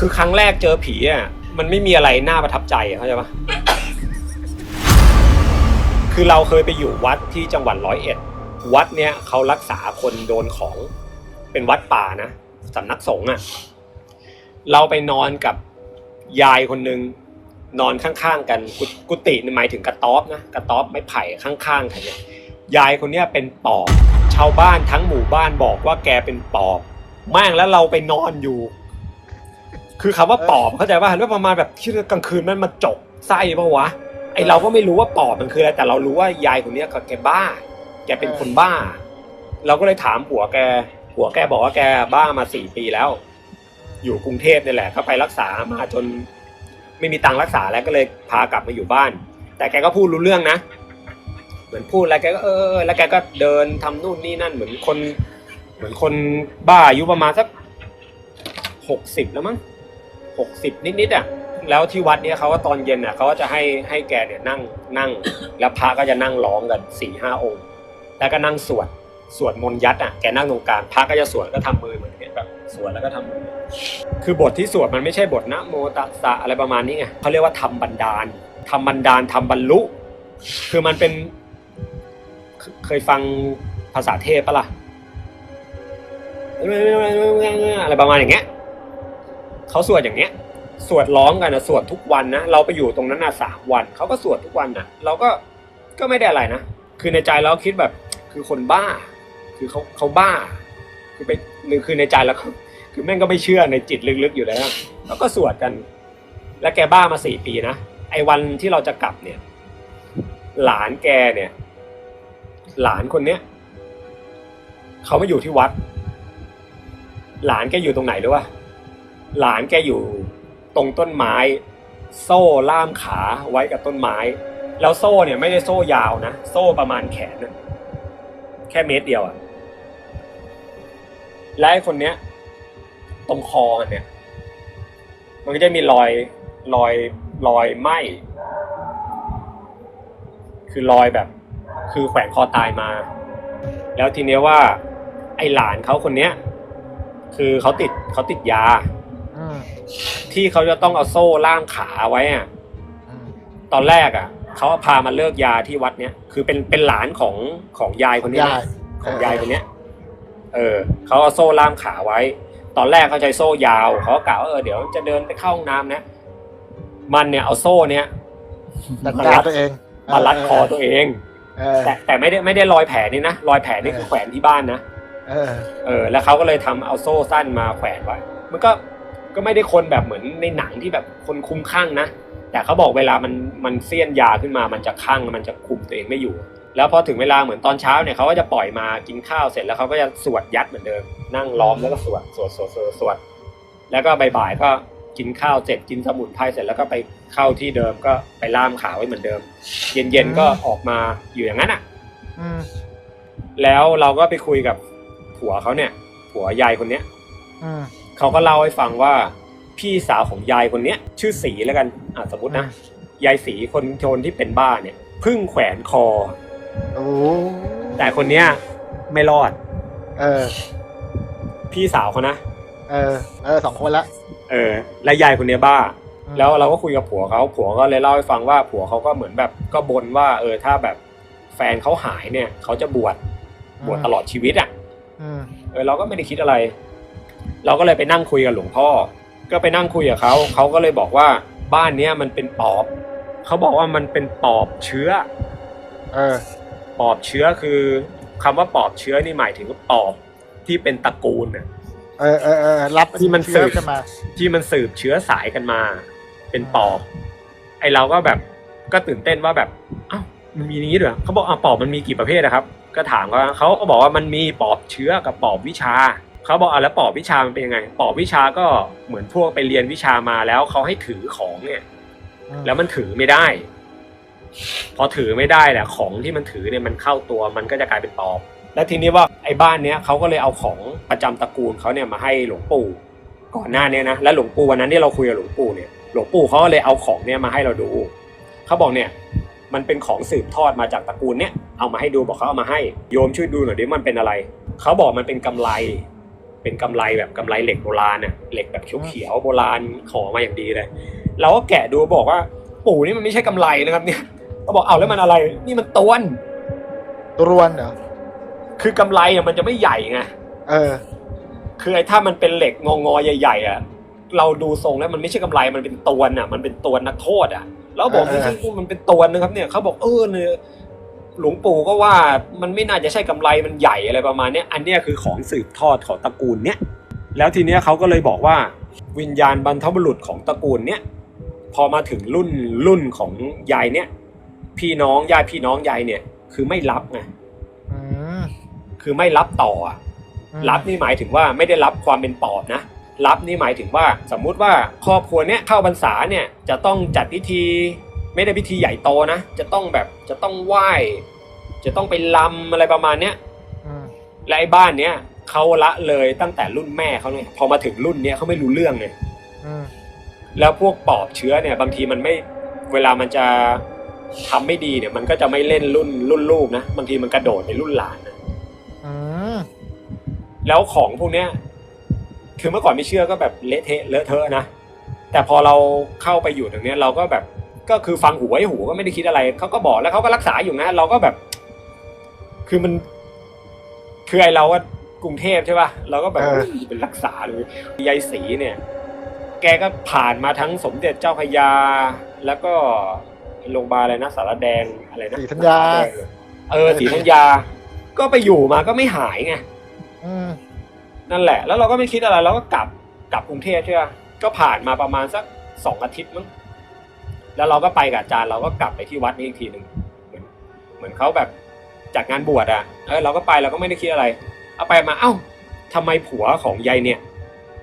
คือครั้งแรกเจอผีอ่ะมันไม่มีอะไรน่าประทับใจเข้าใจปะคือเราเคยไปอยู่วัดที่จังหวัด101วัดเนี้ยเขารักษาคนโดนของเป็นวัดป่านะสำนักสงฆ์อ่ะเราไปนอนกับยายคนนึงนอนข้างๆกันกุฏิหมายถึงกระต๊อบนะกระต๊อบไม้ไผ่ข้างๆกันเนี่ยยายคนเนี้ยเป็นปอบชาวบ้านทั้งหมู่บ้านบอกว่าแกเป็นปอบแม่งแล้วเราไปนอนอยู่คือคำว่าปอบเข้าใจป่ะแล้วประมาณแบบที่กลางคืนมันมาจกไส้ป่ะวะไอเราก็ไม่รู้ว่าปอบมันคืออะไรแต่เรารู้ว่ายายคนนี้แกบ้าแกเป็นคนบ้าเราก็เลยถามผัวแกบอกว่าแกบ้ามา4 ปีแล้วอยู่กรุงเทพนี่แหละก็ไปรักษามาจนไม่มีตังค์รักษาแล้วก็เลยพากลับมาอยู่บ้านแต่แกก็พูดรู้เรื่องนะเหมือนพูดแล้วแกก็แล้วแกก็เดินทำนู่นนี่นั่นเหมือนคนบ้าอายุประมาณสัก60แล้วมั้ง60นิดๆอ่ะแล้วที่วัดเนี้ยเขาก็ตอนเย็นอ่ะเขาก็จะให้แกเนี่ยนั่งแล้วพระก็จะนั่งร้องกัน 4-5 องค์แล้วก็นั่งสวดมนต์ยัดอ่ะแกนั่งตรงกลางพระก็จะสวดก็ทำมือเหมือนแบบสวดแล้วก็ทำมือคือบทที่สวดมันไม่ใช่บทนะโมตัสสะอะไรประมาณนี้ไงเขาเรียกว่าทำบันดาลทำบรรลุคือมันเป็นเคยฟังภาษาเทพปะล่ะอะไรประมาณอย่างเงี้ยเขาสวดอย่างเงี้ยสวดร้องกันนะสวดทุกวันนะเราไปอยู่ตรงนั้น3 วันเขาก็สวดทุกวันนะเราก็ไม่ได้อะไรนะคือในใจเราคิดแบบคือคนบ้าคือเขาบ้าคือในใจแล้วคือแม่งก็ไม่เชื่อในจิตลึกๆอยู่แล้วแล้วก็สวดกันแล้วแกบ้ามา4 ปีนะไอ้วันที่เราจะกลับเนี่ยหลานแกเนี่ยหลานคนเนี้ยเขามาอยู่ที่วัดหลานแกอยู่ตรงไหนด้วยวะหลานแกอยู่ตรงต้นไม้โซ่ล่ามขาไว้กับต้นไม้แล้วโซ่เนี่ยไม่ได้โซ่ยาวนะโซ่ประมาณแขนนะแค่เมตรเดียวอ่ะและไอ้คนเนี้ยตรงคอเนี่ยมันก็จะมีรอยไหม้คือรอยแบบคือแขวนคอตายมาแล้วทีเนี้ยว่าไอ้หลานเขาคนเนี้ยคือเขาติดยาที่เขาจะต้องเอาโซ่ล่ามขาไว้อ่ะตอนแรกอ่ะเขาพามาเลิกยาที่วัดเนี้ยคือเป็นหลานของยายคนนี้ของยายคนเนี้ยเขาเอาโซ่ล่ามขาไว้ตอนแรกเขาใช้โซ่ยาวเขากล่าวว่าเดี๋ยวจะเดินไปเข้าห้องน้ำนะมันเนี่ยเอาโซ่เนี้ยมารัดตัวเองมารัดคอตัวเองแต่ไม่ได้รอยแผลนี่นะรอยแผลนี่คือแขวนที่บ้านนะแล้วเขาก็เลยทำเอาโซ่สั้นมาแขวนไว้มันก็ไม่ได้คนแบบเหมือนในหนังที่แบบคนคุ้มข้างนะแต่เขาบอกเวลามันเสี้ยนยาขึ้นมามันจะคั่งมันจะคุมตัวเองไม่อยู่แล้วพอถึงเวลาเหมือนตอนเช้าเนี่ยเขาก็จะปล่อยมากินข้าวเสร็จแล้วเขาก็จะสวดยัดเหมือนเดิมนั่งล้อมแล้วก็สวดแล้วก็บ่ายๆก็กินข้าวเสร็จกินสมุนไพรเสร็จแล้วก็ไปเข้าที่เดิมก็ไปล่ามขาไว้เหมือนเดิมเย็นๆก็ออกมาอยู่อย่างนั้นอ่ะแล้วเราก็ไปคุยกับผัวเขาเนี่ยผัวยายคนเนี้ยเขาก็เล่าให้ฟังว่าพี่สาวของยายคนเนี้ยชื่อสีแล้วกันสมมตินะยายสีคนโจรที่เป็นบ้าเนี่ยเพิ่งแขวนคอแต่คนเนี้ยไม่รอดพี่สาวเขานะ2 คนละและยายคนเนี้ยบ้าแล้วเราก็คุยกับผัวก็เลยเล่าให้ฟังว่าผัวเขาก็เหมือนแบบก็บ่นว่าถ้าแบบแฟนเขาหายเนี่ยเขาจะบวชตลอดชีวิตอ่ะเราก็ไม่ได้คิดอะไรเราก็เลยไปนั่งคุยกับหลวงพ่อก็ไปนั่งคุยกับเขาก็เลยบอกว่าบ้านเนี้ยมันเป็นปอบเขาบอกว่ามันเป็นปอบเชื้อปอบเชื้อคือคำว่าปอบเชื้อนี่หมายถึงปอบที่เป็นตระกูลน่ะรับที่มันสืบเชื้อสายกันมาเป็นปอบไอเราก็แบบก็ตื่นเต้นว่าแบบอ้าวมันมีนี้ด้วยเขาบอกปอบมันมีกี่ประเภทนะครับก็ถามเขาก็บอกว่ามันมีปอบเชื้อกับปอบวิชาเขาบอกแล้วปอบวิชามันเป็นยังไงปอบวิชาก็เหมือนพวกไปเรียนวิชามาแล้วเขาให้ถือของเนี่ยแล้วมันถือไม่ได้พอถือไม่ได้แหละของที่มันถือเนี่ยมันเข้าตัวมันก็จะกลายเป็นปอบแล้วทีนี้ว่าไอ้บ้านเนี้ยเขาก็เลยเอาของประจำตระกูลเขาเนี่ยมาให้หลวงปู่ก่อนหน้านี้นะแล้วหลวงปู่วันนั้นที่เราคุยกับหลวงปู่เนี่ยหลวงปู่เขาก็เลยเอาของเนี่ยมาให้เราดูเขาบอกเนี่ยมันเป็นของสืบทอดมาจากตระกูลเนี่ยเอามาให้ดูบอกเขาเอามาให้โยมช่วยดูหน่อยดิมันเป็นอะไรเขาบอกมันเป็นกำไร เป็นกำไรแบบกำไรเหล็กโบราณอ่ะเหล็กแบบเขียวๆโบราณห่อมาอย่างดีเลยเราก็แกะดูบอกว่าปู่นี่มันไม่ใช่กำไรนะครับเนี่ยเขาบอกเอาแล้วมันอะไรนี่มันตวน ตัวรวนเหรอ คือกำไรอ่ะมันจะไม่ใหญ่ไง เออ คือไอ้ถ้ามันเป็นเหล็กงอๆใหญ่ๆอ่ะเราดูทรงแล้วมันไม่ใช่กำไรมันเป็นตวนอ่ะมันเป็นตวนนักโทษอ่ะแล้วบอกไม่ใช่มันเป็นตวนนะครับเนี่ยเขาบอกเนี่ยหลวงปู่ก็ว่ามันไม่น่าจะใช่กำไรมันใหญ่อะไรประมาณเนี้ยอันเนี้ยคือของสืบทอดของตระกูลเนี้ยแล้วทีเนี้ยเขาก็เลยบอกว่าวิญญาณบรรพบุรุษของตระกูลเนี้ยพอมาถึงรุ่นของยายเนี้ยพี่น้องญาติพี่น้องยายเนี่ยคือไม่รับไง อืม คือไม่รับต่ออ่ะรับนี่หมายถึงว่าไม่ได้รับความเป็นปอบนะรับนี่หมายถึงว่าสมมุติว่าครอบครัวเนี้ยเข้าพรรษาเนี่ยจะต้องจัดพิธีไม่ได้พิธีใหญ่โตนะจะต้องไหว้จะต้องไปรำอะไรประมาณเนี้ย อืม และไอ้บ้านเนี้ยเขาละเลยตั้งแต่รุ่นแม่เขาเนี่ยพอมาถึงรุ่นเนี้ยเขาไม่รู้เรื่องเลย อืม แล้วพวกปอบเชื้อเนี่ยบางทีมันไม่เวลามันจะทำไม่ดีเนี่ยมันก็จะไม่เล่นรุ่นลูกนะบางทีมันกระโดดไปรุ่นหลานนะ อืม แล้วของพวกเนี้ยคือเมื่อก่อนไม่เชื่อก็แบบเละเทะเลอะเทอะนะแต่พอเราเข้าไปอยู่ตรงเนี้ยเราก็แบบก็คือฟังหูไว้หูก็ไม่ได้คิดอะไรเขาก็บอกแล้วเขาก็รักษาอยู่นะเราก็แบบคือมันคือไอเราว่ากรุงเทพใช่ป่ะเราก็แบบเป็นรักษาหรือยายศรีเนี่ยแกก็ผ่านมาทั้งสมเด็จเจ้าพระยาแล้วก็โรงพยาบาลอะไรนะสารแดงอะไรนะ ศรีธัญญา ศรีธัญญาก็ไปอยู่มาก็ไม่หายไง อืม นั่นแหละแล้วเราก็ไม่คิดอะไรเราก็กลับกรุงเทพใช่ป่ะก็ผ่านมาประมาณสัก2 อาทิตย์มั้งแล้วเราก็ไปกับอาจารย์เราก็กลับไปที่วัดนี้อีกทีหนึ่งเหมือนเขาแบบจัดงานบวชอ่ะเราก็ไปเราก็ไม่ได้คิดอะไรเอาไปมาทำไมผัวของยายเนี่ย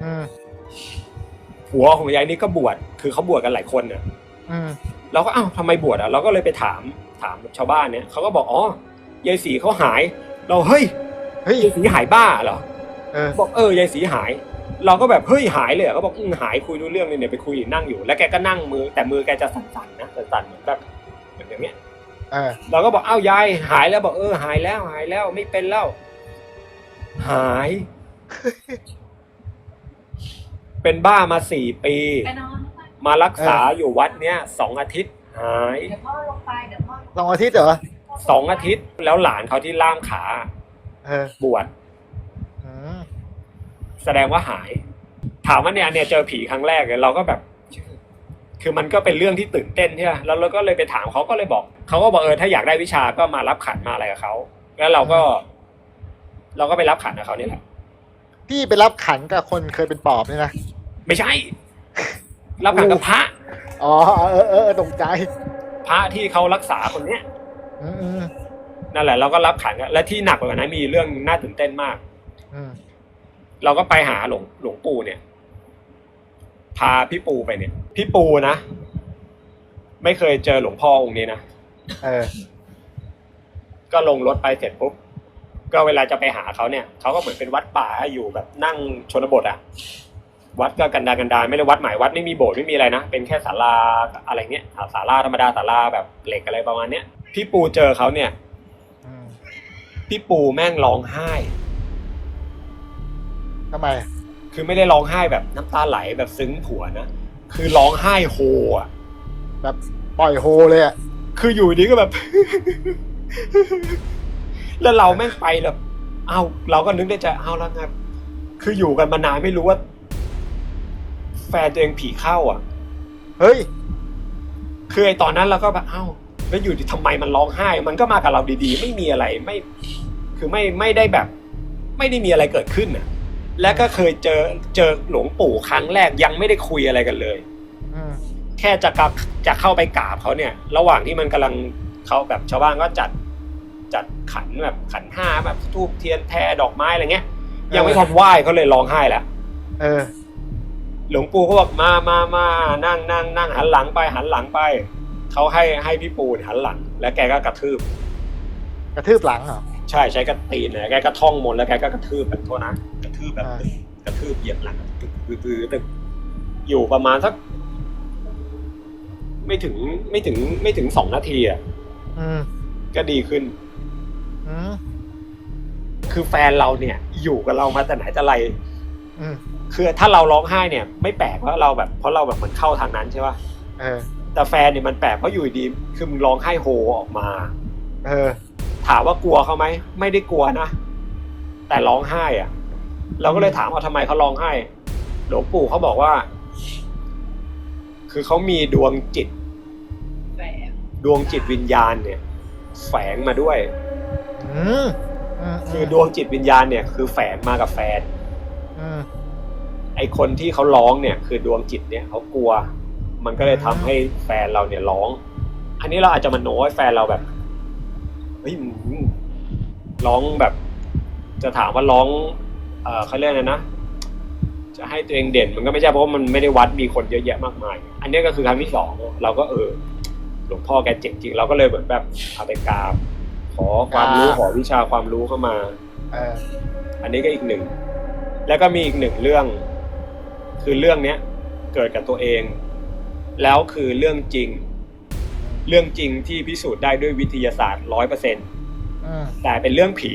อืม ผัวของยายนี่ก็บวชคือเขาบวชกันหลายคนเนี่ย อืม เราก็ทำไมบวชอ่ะเราก็เลยไปถามชาวบ้านเนี่ยเขาก็บอกยายศรีเขาหายเราเฮ้ย เฮ้ย ยายศรีหายบ้าเหรอ บอกยายศรีหายเราก็แบบเฮ้ยหายเลยเขาบอกหายคุยรู้เรื่องเลยเนี่ยไปคุยนั่งอยู่แล้วแกก็นั่งมือแต่มือแกจะสั่นๆนะสั่นๆเหมือนแบบอย่างเงี้ยเราก็บอกยายหายแล้วบอกหายแล้วไม่เป็นแล้วหาย เป็นบ้ามา4 ปีมารักษาอยู่วัดเนี้ย2 อาทิตย์หาย เดี๋ยวพ่อลงไปเดี๋ยวพ่อ 2 อาทิตย์เหรอ 2 อาทิตย์แล้วหลานเขาที่ล่ามขาบวช อืม แสดงว่าหายถามว่าเนี่ยเจอผีครั้งแรกเลยเราก็แบบคือมันก็เป็นเรื่องที่ตื่นเต้นใช่ไหมแล้วเราก็เลยไปถามเขาก็เลยบอกเขาก็บอกถ้าอยากได้วิชาก็มารับขันมาอะไรกับเขาแล้วเราก็ไปรับขันกับเขานี่แหละ พี่ไปรับขันกับคนเคยเป็นปอบเนี่ยนะ ไม่ใช่ รับขันกับพระ อ๋อตกใจ พระที่เขารักษาคนเนี้ย อืม นั่นแหละเราก็รับขันกันและที่หนักกว่านั้นมีเรื่องน่าตื่นเต้นมาก อืม เราก็ไปหาหลวงปู่เนี่ยพาพี่ปูไปเนี่ยพี่ปูนะไม่เคยเจอหลวงพ่อองค์นี้นะก็ลงรถไปเสร็จปุ๊บก็เวลาจะไปหาเขาเนี่ยเขาก็เหมือนเป็นวัดป่าอยู่แบบนั่งชนบทอะวัดก็กันดารไม่ได้วัดใหม่วัดไม่มีโบสถ์ไม่มีอะไรนะเป็นแค่ศาลาอะไรเงี้ยศาลาธรรมดาศาลาแบบเหล็กอะไรประมาณเนี้ยพี่ปูเจอเขาเนี่ยพี่ปูแม่งร้องไห้ ทำไม คือไม่ได้ร้องไห้แบบน้ำตาไหลแบบซึ้งผัวนะคือร้องไห้โฮอ่ะ แบบปล่อยโฮเลยอ่ะ คืออยู่ดีก็แบบ แล้วเราแม่งไปแบบเราก็นึกได้ใจแล้วไงคืออยู่กันมานานไม่รู้ว่าแฟนตัวเองผีเข้าอ่ะ เฮ้ย คือไอ้ตอนนั้นเราก็แบบแล้วอยู่ดีทำไมมันร้องไห้ มันก็มากับเราดีๆไม่มีอะไรคือไม่ได้แบบ ไม่ได้มีอะไรเกิดขึ้นอ่ะและก็เคยเจอหลวงปู่ครั้งแรกยังไม่ได้คุยอะไรกันเลยแค่จะเข้าไปกราบเขาเนี่ยระหว่างที่มันกำลังเขาแบบชาวบ้านก็จัดขันแบบขัน5แบบธูปเทียนแพดอกไม้อะไรเงี้ยยังไม่ทันไหว้เขาเลยร้องไห้แล้วหลวงปู่ก็บอกมานั่งหันหลังไปเขาให้พี่ปูหันหลังแล้วแกก็กระทืบหลังเหรอใช่ใช้กระตีนเลยแกก็ท่องมนต์แล้วแกก็กระทืบแบบโทษนะกระทืบแบบกระทืบเหยียบหลังตึกอยู่ประมาณสักไม่ถึง2 นาทีอ่ะก็ดีขึ้นคือแฟนเราเนี่ย อยู่กับเรามาแต่ไหนแต่ไร อืม คือถ้าเราร้องไห้เนี่ยไม่แปลกเพราะเราแบบเหมือนเข้าทางนั้นใช่ป่ะ เออ แต่แฟนเนี่ยมันแปลกเพราะอยู่ดีคือมึงร้องไห้โฮออกมา เออ ถามว่ากลัวเขาไหมไม่ได้กลัวนะแต่ร้องไห้อ่ะเราก็เลยถามว่าทำไมเขาร้องไห้หลวงปู่เขาบอกว่า คือเขามีดวงจิต แฝง ดวงจิตวิญญาณเนี่ยแฝงมาด้วย อืม คือดวงจิตวิญญาณเนี่ยคือแฝงมากับแฟน อืม ไอคนที่เขาร้องเนี่ยคือดวงจิตเนี่ยเขากลัว มันก็เลยทำให้แฟนเราเนี่ยร้อง อันนี้เราอาจจะมโนให้แฟนเราแบบเฮ้ยร้องแบบ จะถามว่าร้องเขาเรียกอะไรนะจะให้ตัวเองเด่นมันก็ไม่ใช่เพราะว่ามันไม่ได้วัดมีคนเยอะแยะมากมาย อันนี้ก็คือครั้งที่สองเราก็หลวงพ่อแกเจ๋งจริงเราก็เลยเหมือนแบบเอาไปกราบขอความรู้ขอวิชาความรู้เข้ามา อันนี้ก็อีกหนึ่งแล้วก็มีอีกหนึ่งเรื่อง คือเรื่องเนี้ยเกิดกับตัวเอง แล้วคือเรื่องจริงที่พิสูจน์ได้ด้วยวิทยาศาสตร์ 100%แต่เป็นเรื่องผี